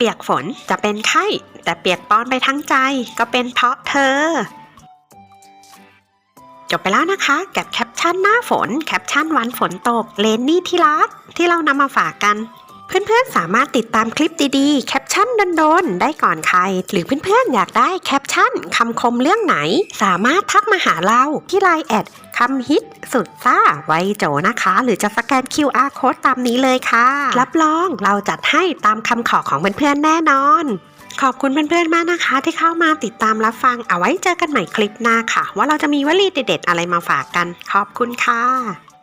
ปียกฝนจะเป็นไข้แต่เปียกปอนไปทั้งใจก็เป็นเพราะเธอจบไปแล้วนะคะกับแคปชั่นหน้าฝนแคปชั่นวันฝนตกเลนนี่ที่รักที่เรานำมาฝากกันเพื่อนๆสามารถติดตามคลิปดีๆแคปชั่นโดนๆได้ก่อนใครหรือเพื่อนๆอยากได้แคปชั่นคำคมเรื่องไหนสามารถทักมาหาเราที่ LINE แอดคำฮิตสุดซ่าไวโจนะคะหรือจะสแกน QR Code ตามนี้เลยค่ะรับรองเราจัดให้ตามคำขอของเพื่อนๆแน่นอนขอบคุณเพื่อนๆมากนะคะที่เข้ามาติดตามรับฟังเอาไว้เจอกันใหม่คลิปหน้าค่ะว่าเราจะมีวลีเด็ดๆอะไรมาฝากกันขอบคุณค่ะ